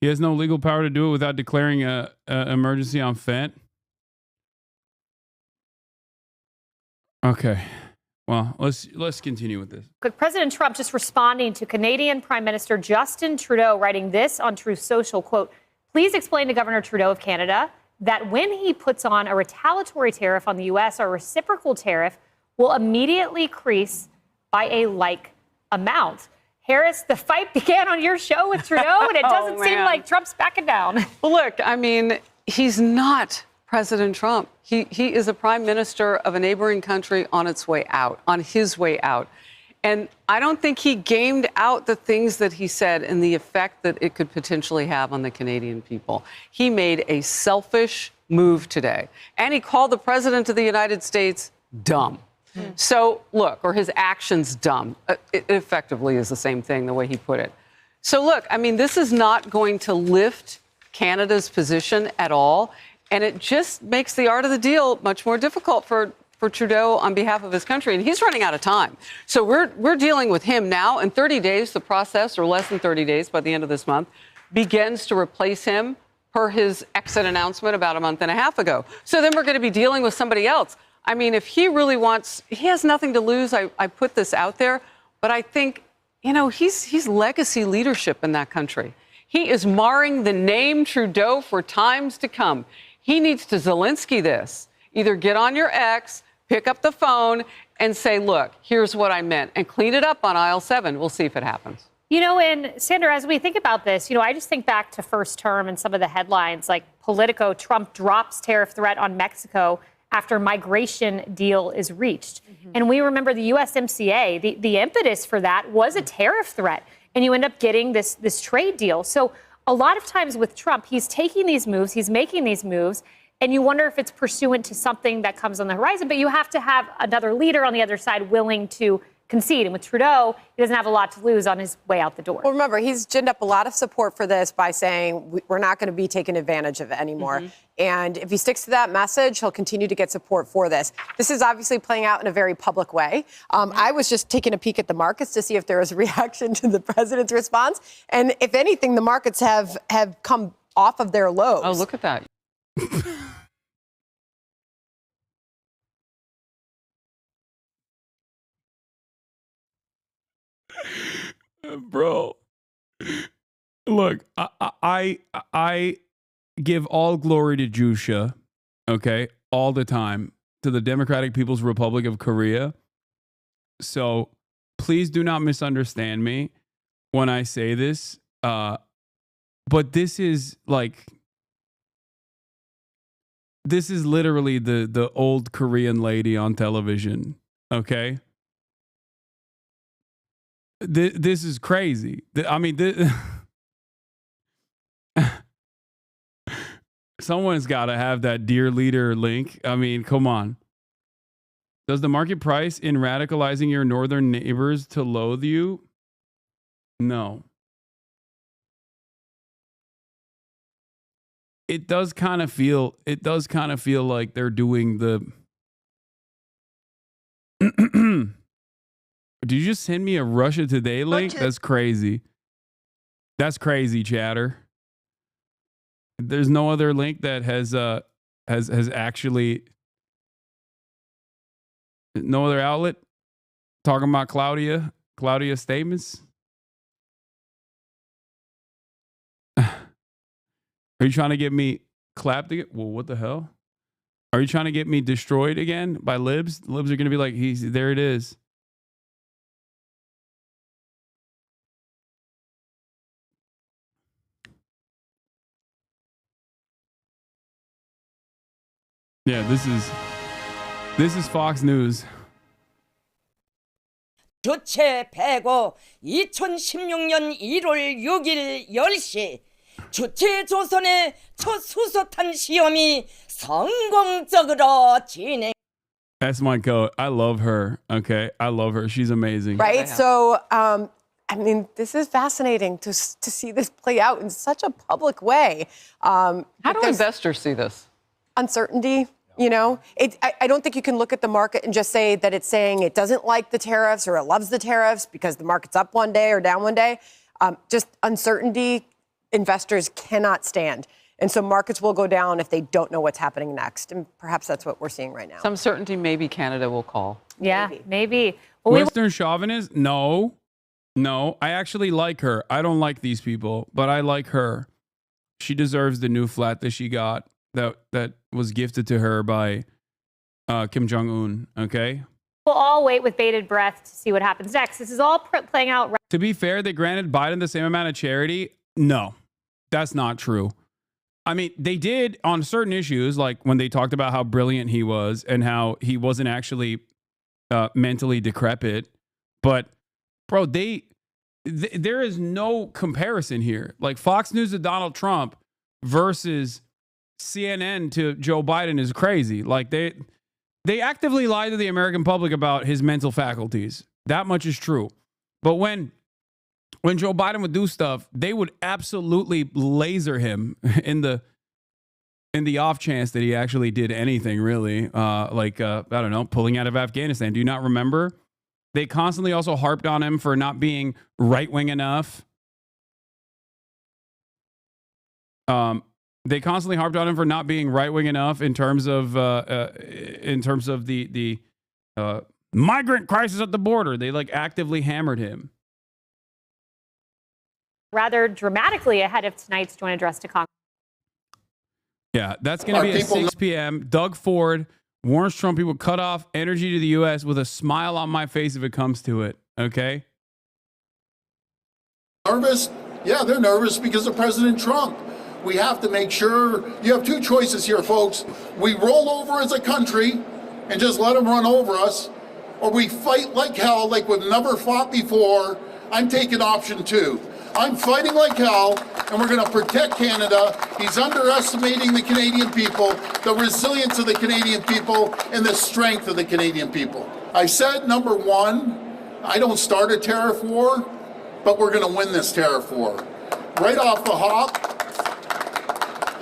He has no legal power to do it without declaring a emergency on Fent. Okay. Well, let's continue with this. President Trump just responding to Canadian Prime Minister Justin Trudeau, writing this on Truth Social, quote, "Please explain to Governor Trudeau of Canada that when he puts on a retaliatory tariff on the U.S., our reciprocal tariff will immediately increase by a like amount." Harris, the fight began on your show with Trudeau, and it doesn't seem like Trump's backing down. Well, look, I mean, he's not President Trump. He is a prime minister of a neighboring country on its way out, on his way out. And I don't think he gamed out the things that he said and the effect that it could potentially have on the Canadian people. He made a selfish move today, and he called the president of the United States dumb. So, look, or his actions dumb. It effectively is the same thing, the way he put it. So, look, I mean, this is not going to lift Canada's position at all, and it just makes the art of the deal much more difficult for Trudeau on behalf of his country, and he's running out of time. So we're dealing with him now. In 30 days, the process, or less than 30 days by the end of this month, begins to replace him per his exit announcement about a month and a half ago. So then we're going to be dealing with somebody else. I mean, if he really wants, he has nothing to lose. I put this out there, but I think, you know, he's legacy leadership in that country. He is marring the name Trudeau for times to come. He needs to Zelensky this. Either get on your X, pick up the phone, and say, look, here's what I meant, and clean it up on aisle 7. We'll see if it happens. You know, and Sandra, as we think about this, you know, I just think back to first term and some of the headlines like Politico, Trump drops tariff threat on Mexico after migration deal is reached. And we remember the USMCA, the impetus for that was a tariff threat. And you end up getting this trade deal. So a lot of times with Trump, he's taking these moves, he's making these moves, and you wonder if it's pursuant to something that comes on the horizon. But you have to have another leader on the other side willing to concede. And with Trudeau, he doesn't have a lot to lose on his way out the door. Well, remember, he's ginned up a lot of support for this by saying we're not going to be taken advantage of it anymore. And if he sticks to that message, he'll continue to get support for this. This is obviously playing out in a very public way. I was just taking a peek at the markets to see if there was a reaction to the president's response. And if anything, the markets have come off of their lows. Oh, look at that. Bro, look, I give all glory to Jusha, okay, all the time, to the Democratic People's Republic of Korea. So please do not misunderstand me when I say this. But this is literally the old Korean lady on television, okay? This is crazy. I mean, someone's got to have that Dear Leader link. I mean, come on. Does the market price in radicalizing your northern neighbors to loathe you? No. It does kind of feel like they're doing the Did you just send me a Russia Today link? That's crazy. That's crazy, chatter. There's no other link that has actually no other outlet talking about Claudia statements. Are you trying to get me clapped again? Well, what the hell? Are you trying to get me destroyed again by libs? The libs are going to be like, there it is. Yeah, this is Fox News. 주체 폐고 2016년 1월 6일 10시 주체 조선의 첫 수소탄 시험이 성공적으로 진행. That's my goat. I love her. Okay, I love her. She's amazing. Right. So, I mean, this is fascinating to see this play out in such a public way. How do investors see this? Uncertainty, you know, I don't think you can look at the market and just say that it's saying it doesn't like the tariffs or it loves the tariffs because the market's up one day or down one day. Just uncertainty, investors cannot stand. And so markets will go down if they don't know what's happening next. And perhaps that's what we're seeing right now. Some certainty, maybe Canada will call. Yeah, maybe. Well, Western chauvinist? No. I actually like her. I don't like these people, but I like her. She deserves the new flat that she got that was gifted to her by Kim Jong-un, okay? we'll all wait with bated breath to see what happens next. This is all playing out. To be fair, they granted Biden the same amount of charity. No, that's not true. I mean, they did on certain issues, like when they talked about how brilliant he was and how he wasn't actually mentally decrepit. But, bro, there is no comparison here. Like Fox News to Donald Trump versus CNN to Joe Biden is crazy. Like they actively lie to the American public about his mental faculties. That much is true. But when Joe Biden would do stuff, they would absolutely laser him in the off chance that he actually did anything really. I don't know, pulling out of Afghanistan. Do you not remember? They constantly also harped on him for not being right-wing enough. They constantly harped on him for not being right-wing enough in terms of the migrant crisis at the border. They like actively hammered him. Rather dramatically ahead of tonight's joint address to Congress. Yeah, that's going to be at 6 p.m. Doug Ford warns Trump he will cut off energy to the U.S. with a smile on my face if it comes to it. Okay? Nervous? Yeah, they're nervous because of President Trump. We have to make sure you have two choices here, folks. We roll over as a country and just let them run over us, or we fight like hell, like we've never fought before. I'm taking option 2. I'm fighting like hell, and we're going to protect Canada. He's underestimating the Canadian people, the resilience of the Canadian people, and the strength of the Canadian people. I said, number 1, I don't start a tariff war, but we're going to win this tariff war. Right off the hop,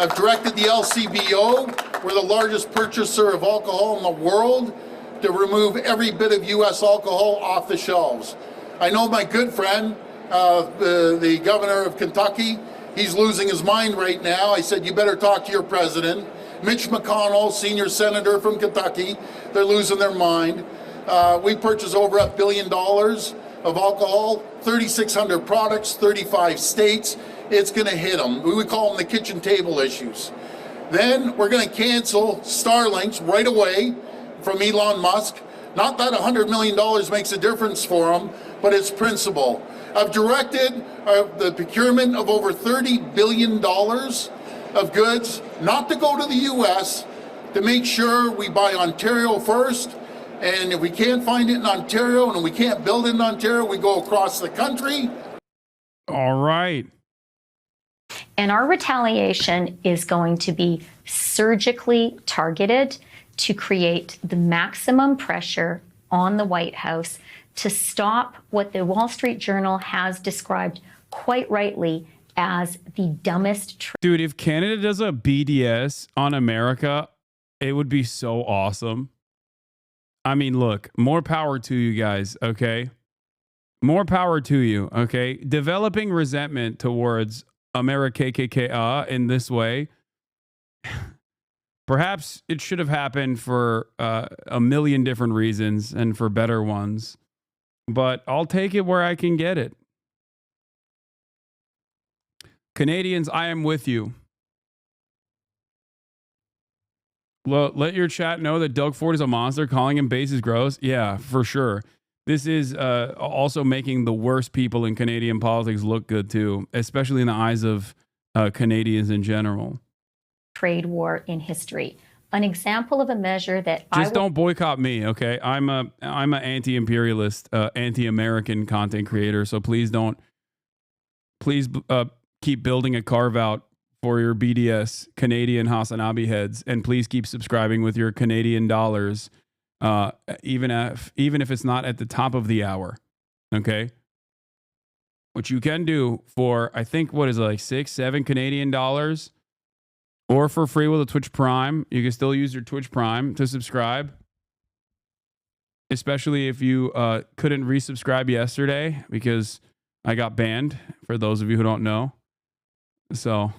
I've directed the LCBO, we're the largest purchaser of alcohol in the world, to remove every bit of U.S. alcohol off the shelves. I know my good friend, the governor of Kentucky, he's losing his mind right now. I said, you better talk to your president. Mitch McConnell, senior senator from Kentucky, they're losing their mind. We purchased over $1 billion of alcohol, 3,600 products, 35 states. It's going to hit them. We call them the kitchen table issues. Then we're going to cancel Starlinks right away from Elon Musk. Not that $100 million makes a difference for him, but it's principle. I've directed the procurement of over $30 billion of goods, not to go to the U.S., to make sure we buy Ontario first. And if we can't find it in Ontario and we can't build it in Ontario, we go across the country. All right. And our retaliation is going to be surgically targeted to create the maximum pressure on the White House to stop what the Wall Street Journal has described quite rightly as the dumbest. Dude, if Canada does a BDS on America, it would be so awesome. I mean, look, more power to you guys, okay? More power to you, okay? Developing resentment towards America KKK in this way, perhaps it should have happened for a million different reasons and for better ones. But I'll take it where I can get it. Canadians, I am with you. Let your chat know that Doug Ford is a monster. Calling him base is gross. Yeah, for sure. This is also making the worst people in Canadian politics look good too, especially in the eyes of Canadians in general. Trade war in history. An example of a measure that don't boycott me, okay? I'm a anti-imperialist, anti-American content creator, so please keep building a carve out for your BDS Canadian Hasanabi heads, and please keep subscribing with your Canadian dollars, even if it's not at the top of the hour, okay? Which you can do for, I think, what is it, like $6-7 Canadian dollars, or for free with a Twitch Prime. You can still use your Twitch Prime to subscribe, especially if you couldn't resubscribe yesterday because I got banned, for those of you who don't know. So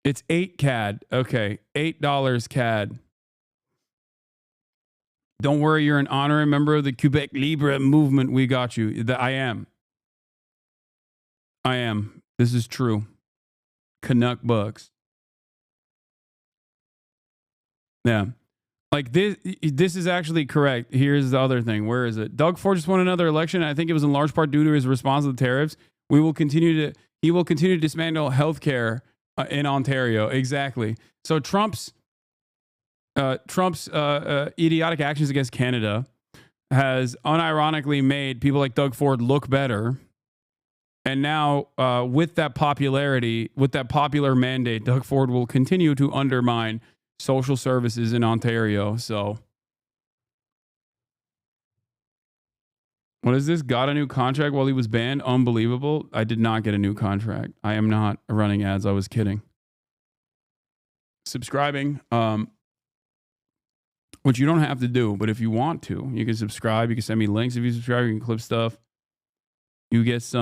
it's 8 CAD. Okay, $8 CAD. Don't worry, you're an honorary member of the Quebec Libre movement. We got you. I am. This is true. Canuck Bucks. Yeah. Like this is actually correct. Here's the other thing. Where is it? Doug Ford just won another election. I think it was in large part due to his response to the tariffs. He will continue to dismantle healthcare in Ontario. Exactly. So Trump's idiotic actions against Canada has unironically made people like Doug Ford look better. And now, with that popularity, with that popular mandate, Doug Ford will continue to undermine social services in Ontario. So, what is this? Got a new contract while he was banned? Unbelievable. I did not get a new contract. I am not running ads. I was kidding. Subscribing, which you don't have to do, but if you want to, you can subscribe. You can send me links. If you subscribe, you can clip stuff. You get some.